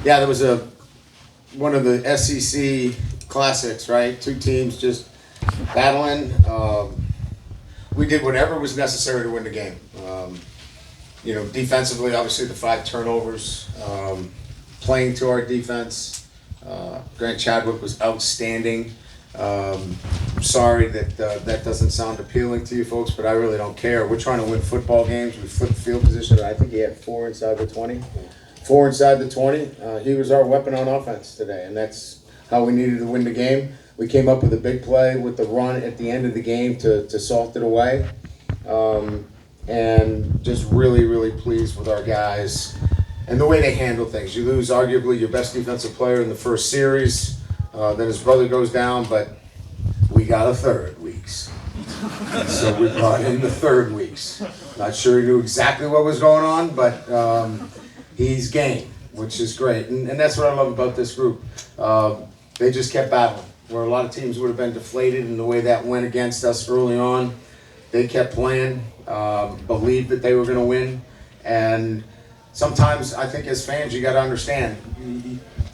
Yeah, there was one of the SEC classics, right? Two teams just battling. We did whatever was necessary to win the game. Defensively, obviously the 5 turnovers, playing to our defense. Grant Chadwick was outstanding. Sorry that that doesn't sound appealing to you folks, but I really don't care. We're trying to win football games. We flipped field position. I think he had 4 inside the 20. 4 inside the 20. He was our weapon on offense today, and that's how we needed to win the game. We came up with a big play with the run at the end of the game to salt it away. And just really, really pleased with our guys and the way they handle things. You lose arguably your best defensive player in the first series, then his brother goes down, but we got a third weeks. So we brought in the third weeks. Not sure he knew exactly what was going on, but he's game, which is great. And that's what I love about this group. They just kept battling. Where a lot of teams would have been deflated in the way that went against us early on, they kept playing, believed that they were going to win. And sometimes I think as fans you got to understand,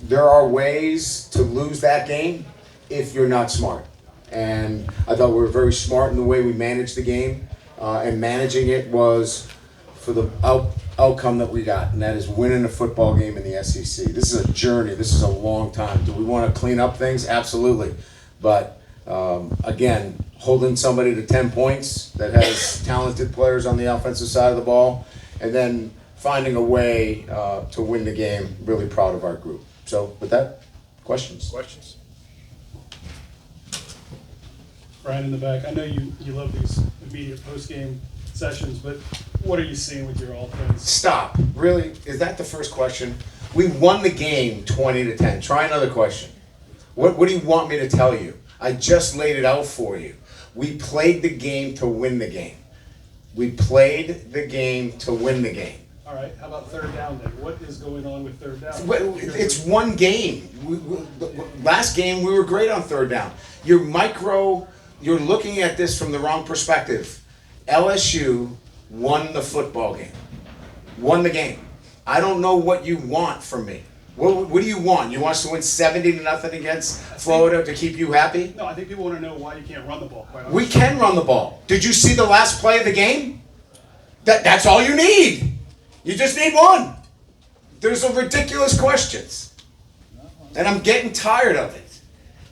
there are ways to lose that game if you're not smart. And I thought we were very smart in the way we managed the game, and managing it was for the outcome that we got, and that is winning a football game in the SEC. This is a journey. This is a long time. Do we want to clean up things? Absolutely. But again, holding somebody to 10 points that has talented players on the offensive side of the ball, and then finding a way to win the game, really proud of our group. So with that, questions? Questions? Brian in the back, I know you love these immediate post-game sessions, but what are you seeing with your offense? Stop. Really? Is that the first question? We won the game 20-10. Try another question. What do you want me to tell you? I just laid it out for you. We played the game to win the game. We played the game to win the game. All right, how about third down then? What is going on with third down? It's one game. Last game we were great on third down. You're looking at this from the wrong perspective. LSU won the football game. Won the game. I don't know what you want from me. What do you want? You want us to win 70-0 against Florida to keep you happy? No, I think people want to know why you can't run the ball. Quite We can run the ball. Did you see the last play of the game? That's all you need. You just need one. There's a ridiculous questions. And I'm getting tired of it.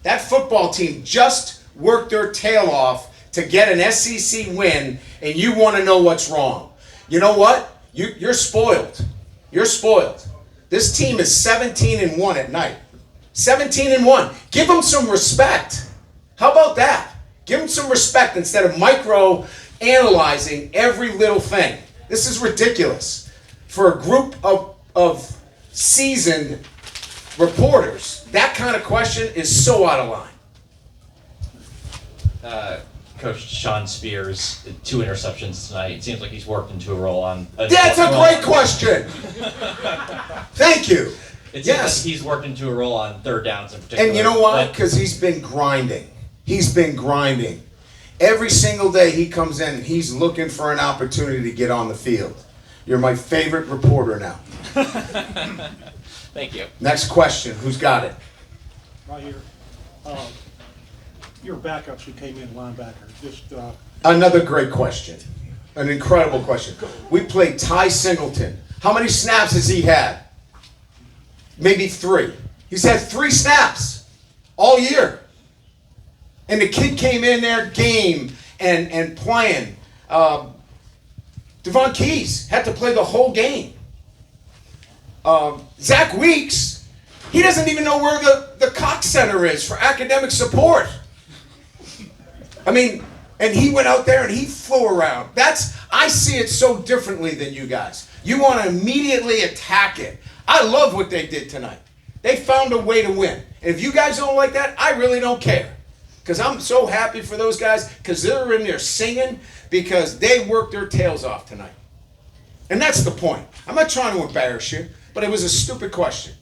That football team just worked their tail off to get an SEC win, and you want to know what's wrong. You know what? You're spoiled. You're spoiled. This team is 17-1 at night. 17-1. Give them some respect. How about that? Give them some respect instead of micro-analyzing every little thing. This is ridiculous. For a group of seasoned reporters, that kind of question is so out of line. Coach Sean Spears, 2 interceptions tonight. It seems like he's worked into a role on. That's a great question. Thank you. It seems Yes. like he's worked into a role on third downs in particular. And you know why? Because he's been grinding. He's been grinding. Every single day he comes in, he's looking for an opportunity to get on the field. You're my favorite reporter now. Thank you. Next question. Who's got it? Right here. Your backups who came in linebacker, just Another great question. An incredible question. We played Ty Singleton. How many snaps has he had? Maybe 3. He's had 3 snaps all year. And the kid came in there game and playing. Devon Keys had to play the whole game. Zach Weeks, he doesn't even know where the Cox Center is for academic support. I mean, and he went out there and he flew around. I see it so differently than you guys. You want to immediately attack it. I love what they did tonight. They found a way to win. And if you guys don't like that, I really don't care. Because I'm so happy for those guys because they're in there singing because they worked their tails off tonight. And that's the point. I'm not trying to embarrass you, but it was a stupid question.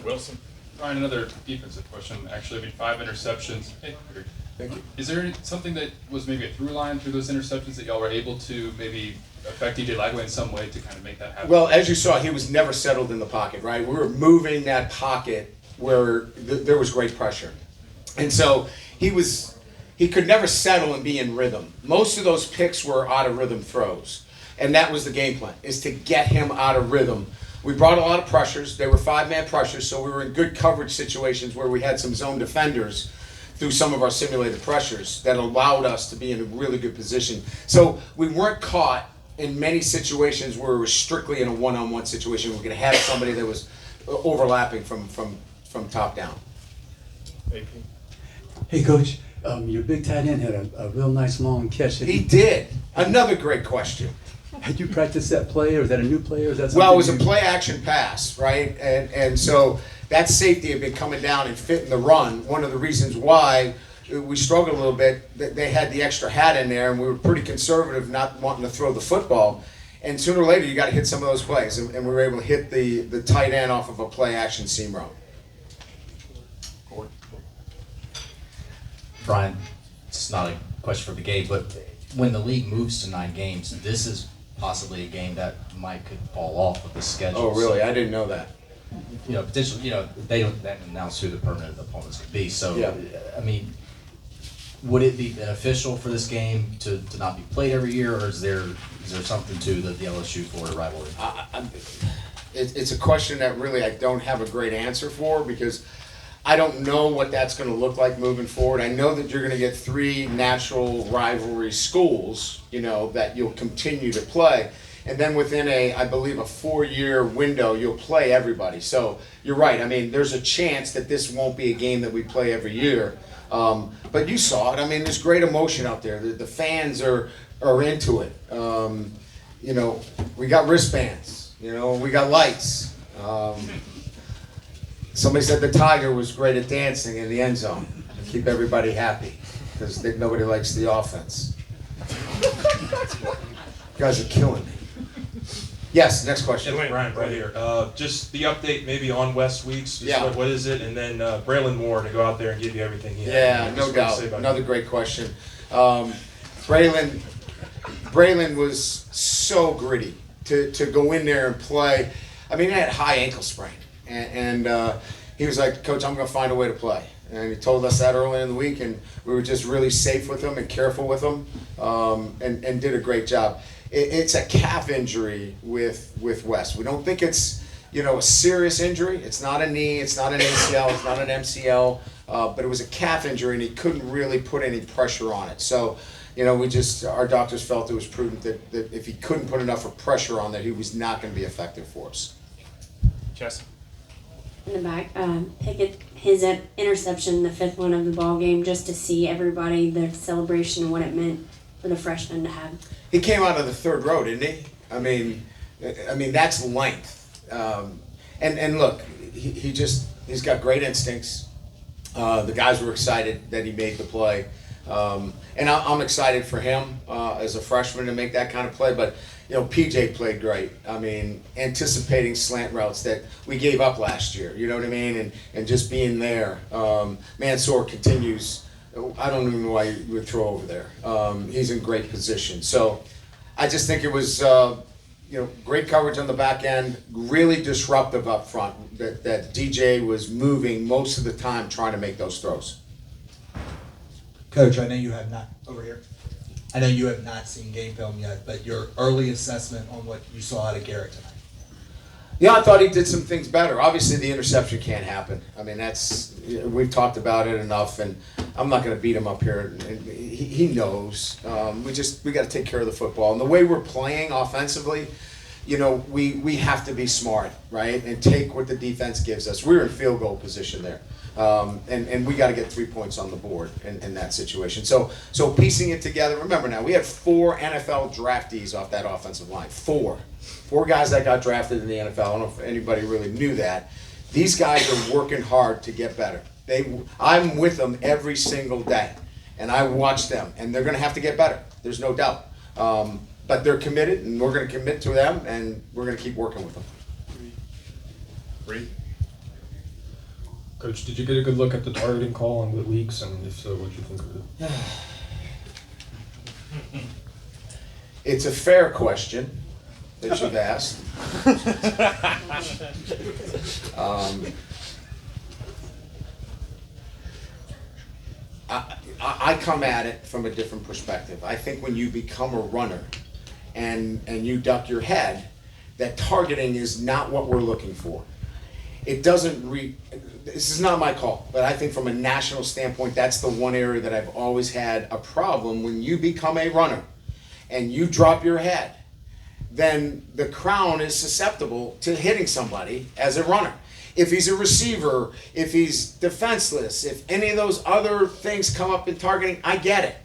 Wilson. Ryan, another defensive question. Actually, 5 interceptions. Thank you. Is there something that was maybe a through line through those interceptions that y'all were able to maybe affect DJ Lagway in some way to kind of make that happen? Well, as you saw, he was never settled in the pocket, right? We were moving that pocket where there was great pressure. And so he could never settle and be in rhythm. Most of those picks were out of rhythm throws. And that was the game plan, is to get him out of rhythm. We brought a lot of pressures. They were 5-man pressures, so we were in good coverage situations where we had some zone defenders through some of our simulated pressures that allowed us to be in a really good position. So we weren't caught in many situations where we were strictly in a one-on-one situation. We're going to have somebody that was overlapping from top down. Hey, Coach, your big tight end had a real nice long catch. He did. Another great question. Had you practiced that play, or is that a new play, or is that something? Well, it was a play-action pass, right? And so that safety had been coming down and fitting the run. One of the reasons why we struggled a little bit, they had the extra hat in there, and we were pretty conservative, not wanting to throw the football. And sooner or later, you got to hit some of those plays, and we were able to hit the tight end off of a play-action seam route. Brian, it's not a question for the game, but when the league moves to 9 games, this is possibly a game that could fall off of the schedule. Oh, really? I didn't know that. You know, potentially, you know, they don't announce who the permanent opponents would be. So, Yeah. I mean, would it be beneficial for this game to not be played every year, or is there something to the LSU Florida rivalry? It's a question that really I don't have a great answer for, because I don't know what that's going to look like moving forward. I know that you're going to get 3 natural rivalry schools, you know, that you'll continue to play. And then within I believe a 4-year window, you'll play everybody. So you're right. I mean, there's a chance that this won't be a game that we play every year. But you saw it. I mean, there's great emotion out there. The fans are into it. You know, we got wristbands. You know, we got lights. Somebody said the Tiger was great at dancing in the end zone to keep everybody happy, because nobody likes the offense. You guys are killing me. Yes, next question. Brian, right here. Just the update maybe on West Weeks. Just Yeah. what is it? And then Braylon Moore to go out there and give you everything he has. Yeah, Just no what to doubt. say about Another him. great question. Braylon was so gritty to go in there and play. I mean, he had high ankle sprain. And he was like, Coach, I'm going to find a way to play. And he told us that early in the week, and we were just really safe with him and careful with him, and did a great job. It's a calf injury with Wes. We don't think it's, you know, a serious injury. It's not a knee, it's not an ACL, it's not an MCL, but it was a calf injury, and he couldn't really put any pressure on it. So, you know, our doctors felt it was prudent that if he couldn't put enough of pressure on there, he was not going to be effective for us. Jesse. In the back, Pickett, his interception, the 5th one of the ball game, just to see everybody, the celebration, and what it meant for the freshmen to have. He came out of the 3rd row, didn't he? I mean that's length. And look, he's got great instincts. The guys were excited that he made the play, and I'm excited for him as a freshman to make that kind of play. But you know, PJ played great. I mean, anticipating slant routes that we gave up last year. You know what I mean? And just being there. Mansour continues. I don't even know why you would throw over there. He's in great position. So I just think it was, you know, great coverage on the back end, really disruptive up front. That DJ was moving most of the time trying to make those throws. Coach, I know you have not, over here. I know you have not seen game film yet, but your early assessment on what you saw out of Garrett tonight. Yeah, I thought he did some things better. Obviously, the interception can't happen. I mean, we've talked about it enough, and I'm not going to beat him up here. And he knows. We got to take care of the football. And the way we're playing offensively, you know, we have to be smart, right, and take what the defense gives us. We're in field goal position there. And we got to get 3 points on the board in that situation. So piecing it together. Remember now, we had 4 NFL draftees off that offensive line. 4 guys that got drafted in the NFL. I don't know if anybody really knew that. These guys are working hard to get better. I'm with them every single day, and I watch them, and they're going to have to get better. There's no doubt. But they're committed, and we're going to commit to them, and we're going to keep working with them. Coach, did you get a good look at the targeting call on the leaks, and if so, what'd you think of it? It's a fair question that you've asked. I come at it from a different perspective. I think when you become a runner and you duck your head, that targeting is not what we're looking for. It doesn't this is not my call, but I think from a national standpoint, that's the one area that I've always had a problem. When you become a runner and you drop your head, then the crown is susceptible to hitting somebody as a runner. If he's a receiver, if he's defenseless, if any of those other things come up in targeting, I get it.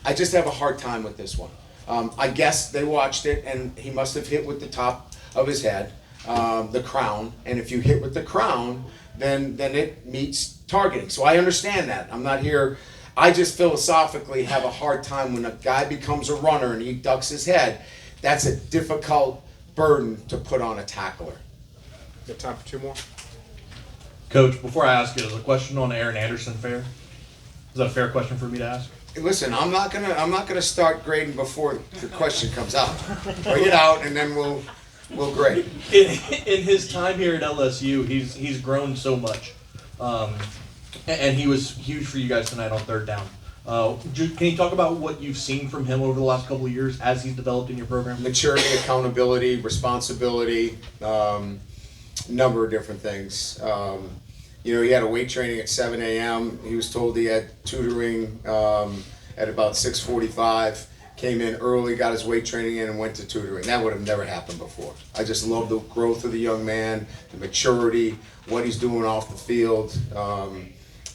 I just have a hard time with this one. I guess they watched it and he must have hit with the top of his head, the crown, and if you hit with the crown, then it meets targeting. So I understand that. I'm not here, I just philosophically have a hard time when a guy becomes a runner and he ducks his head. That's a difficult burden to put on a tackler. Got time for two more? Coach, before I ask you, is a question on Aaron Anderson fair? Is that a fair question for me to ask? Listen, I'm not gonna start grading before the question comes out. Bring it out and then we'll grade. In his time here at LSU, he's grown so much, and he was huge for you guys tonight on third down. Can you talk about what you've seen from him over the last couple of years as he's developed in your program? Maturity, accountability, responsibility, number of different things. He had a weight training at 7 a.m. He was told he had tutoring at about 6:45. Came in early, got his weight training in, and went to tutoring. That would have never happened before. I just love the growth of the young man, the maturity, what he's doing off the field.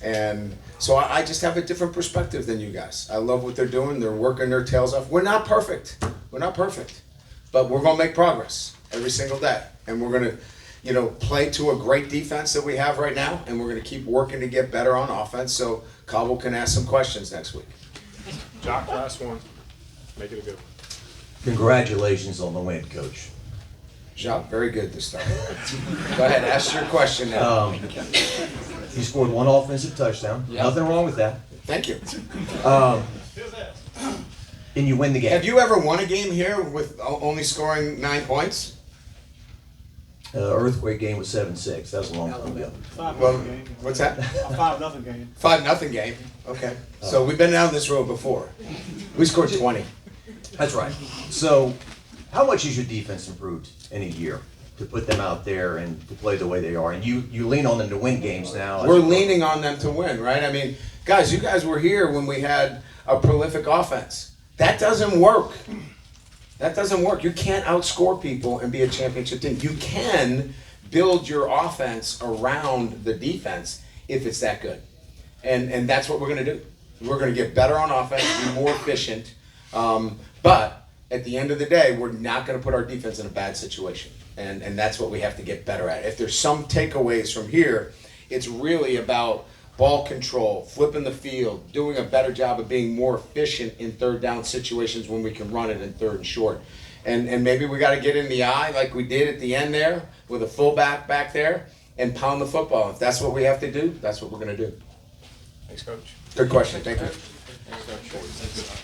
And so I just have a different perspective than you guys. I love what they're doing. They're working their tails off. We're not perfect. But we're going to make progress every single day. And we're going to, play to a great defense that we have right now. And we're going to keep working to get better on offense so Cobble can ask some questions next week. Jock, last one. Make it a good one. Congratulations on the win, Coach. Jacques, very good this time. Go ahead, ask your question now. You scored one offensive touchdown. Yep. Nothing wrong with that. Thank you. And you win the game. Have you ever won a game here with only scoring 9 points? Earthquake game was 7-6. That was a long time ago. 5-0 game. What's that? A 5-0 game. 5-0 game. Okay. So we've been down this road before. We scored 20. That's right. So, how much has your defense improved in a year to put them out there and to play the way they are? And you lean on them to win games now. We're leaning on them to win, right? I mean, guys, you guys were here when we had a prolific offense. That doesn't work. That doesn't work. You can't outscore people and be a championship team. You can build your offense around the defense if it's that good. And that's what we're going to do. We're going to get better on offense, be more efficient. But at the end of the day, we're not going to put our defense in a bad situation. And that's what we have to get better at. If there's some takeaways from here, it's really about ball control, flipping the field, doing a better job of being more efficient in third down situations when we can run it in third and short. And maybe we got to get in the eye like we did at the end there with a fullback back there and pound the football. If that's what we have to do, that's what we're going to do. Thanks, Coach. Good question. Thank you. Thanks, Coach.